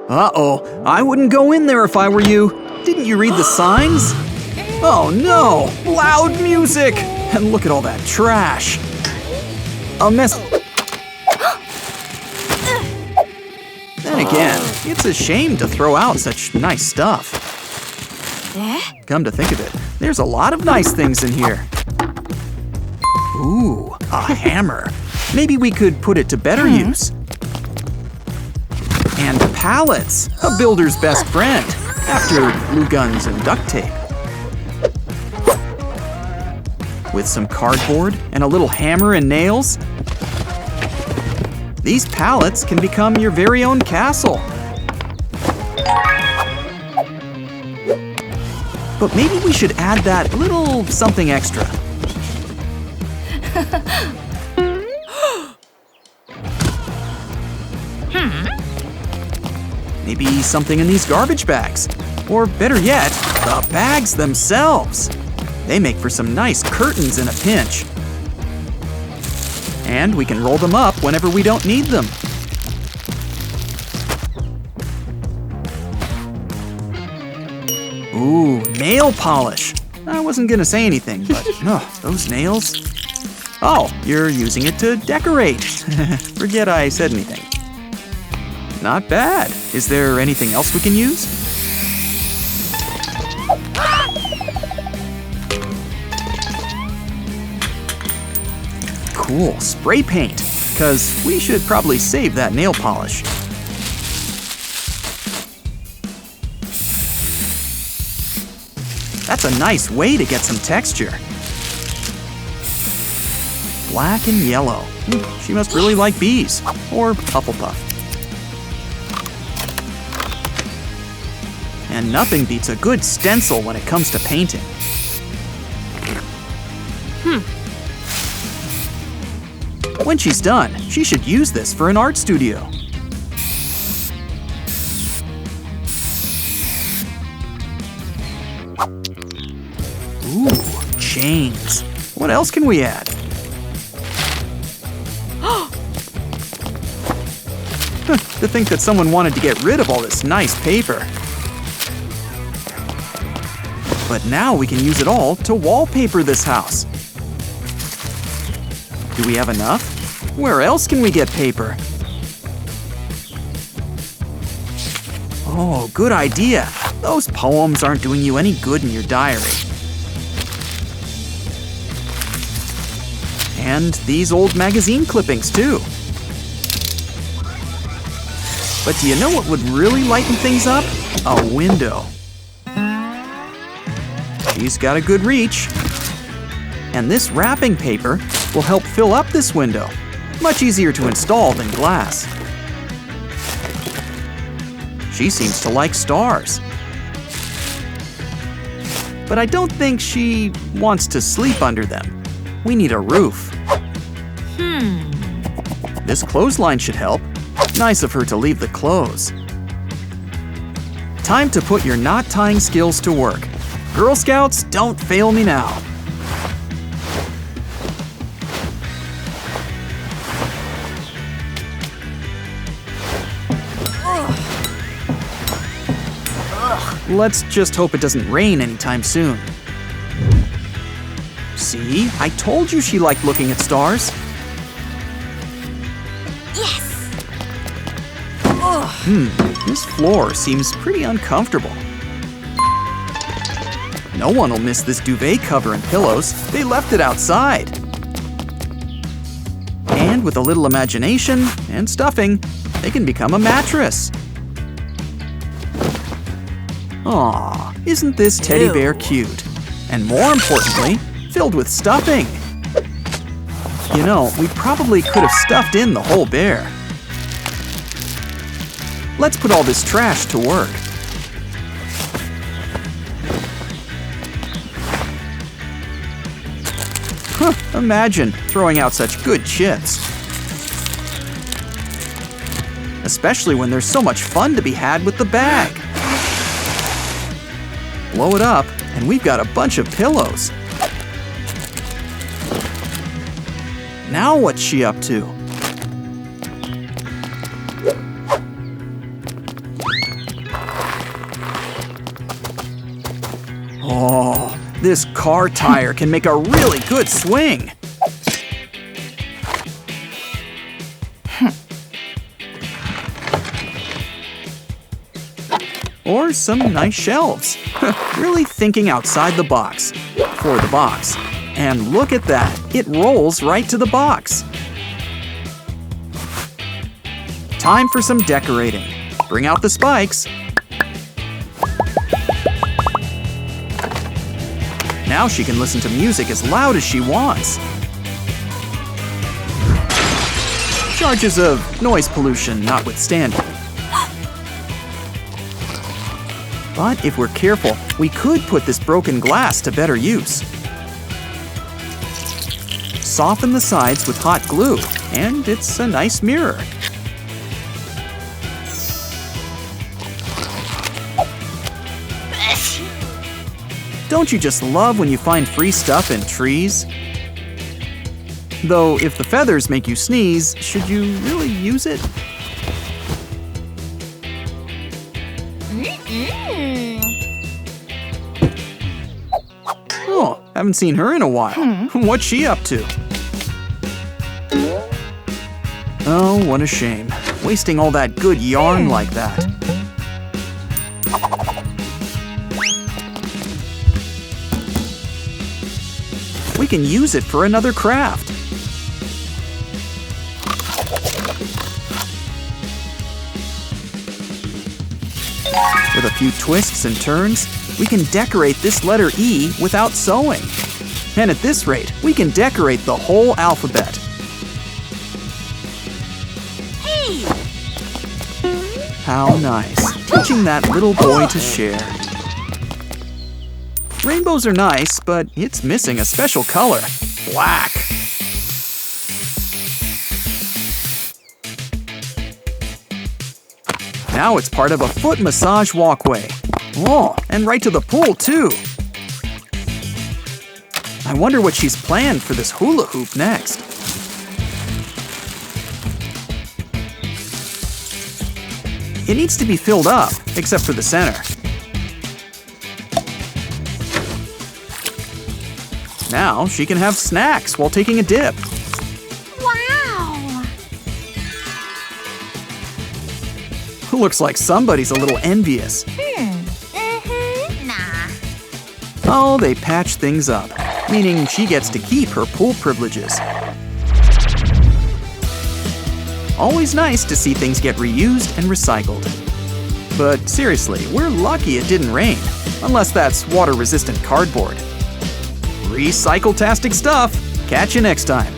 Uh-oh, I wouldn't go in there if I were you. Didn't you read the signs? Oh no, loud music! And look at all that trash. A mess. Then again, it's a shame to throw out such nice stuff. Come to think of it, there's a lot of nice things in here. Ooh, a hammer. Maybe we could put it to better use. And pallets, a builder's best friend, after glue guns and duct tape. With some cardboard and a little hammer and nails, these pallets can become your very own castle. But maybe we should add that little something extra. Maybe something in these garbage bags. Or better yet, the bags themselves. They make for some nice curtains in a pinch. And we can roll them up whenever we don't need them. Ooh, nail polish. I wasn't gonna say anything, but those nails. Oh, you're using it to decorate. Forget I said anything. Not bad. Is there anything else we can use? Cool, spray paint. 'Cause we should probably save that nail polish. That's a nice way to get some texture. Black and yellow. She must really like bees. Or Hufflepuff. And nothing beats a good stencil when it comes to painting. When she's done, she should use this for an art studio. Ooh, chains. What else can we add? To think that someone wanted to get rid of all this nice paper. But now we can use it all to wallpaper this house. Do we have enough? Where else can we get paper? Oh, good idea. Those poems aren't doing you any good in your diary. And these old magazine clippings, too. But do you know what would really lighten things up? A window. She's got a good reach. And this wrapping paper will help fill up this window. Much easier to install than glass. She seems to like stars. But I don't think she wants to sleep under them. We need a roof. This clothesline should help. Nice of her to leave the clothes. Time to put your knot tying skills to work. Girl Scouts, don't fail me now. Let's just hope it doesn't rain anytime soon. See, I told you she liked looking at stars. Yes! This floor seems pretty uncomfortable. No one will miss this duvet cover and pillows. They left it outside. And with a little imagination and stuffing, they can become a mattress. Aw, isn't this teddy bear cute? And more importantly, filled with stuffing. You know, we probably could have stuffed in the whole bear. Let's put all this trash to work. Imagine throwing out such good chips. Especially when there's so much fun to be had with the bag. Blow it up, and we've got a bunch of pillows. Now what's she up to? Oh, this car tire can make a really good swing. Or some nice shelves. Really thinking outside the box. For the box. And look at that, it rolls right to the box. Time for some decorating. Bring out the spikes. Now she can listen to music as loud as she wants. Charges of noise pollution notwithstanding. But if we're careful, we could put this broken glass to better use. Soften the sides with hot glue, and it's a nice mirror. Don't you just love when you find free stuff in trees? Though if the feathers make you sneeze, should you really use it? Oh, haven't seen her in a while. What's she up to? Oh, what a shame. Wasting all that good yarn like that. We can use it for another craft. With a few twists and turns, we can decorate this letter E without sewing. And at this rate, we can decorate the whole alphabet. Hey! How nice, teaching that little boy to share. Rainbows are nice, but it's missing a special color, black. Now it's part of a foot massage walkway. Oh, and right to the pool, too. I wonder what she's planned for this hula hoop next. It needs to be filled up, except for the center. Now she can have snacks while taking a dip. Wow! Looks like somebody's a little envious. Nah. Oh, they patch things up, meaning she gets to keep her pool privileges. Always nice to see things get reused and recycled. But seriously, we're lucky it didn't rain, unless that's water-resistant cardboard. Recycle-tastic stuff! Catch you next time.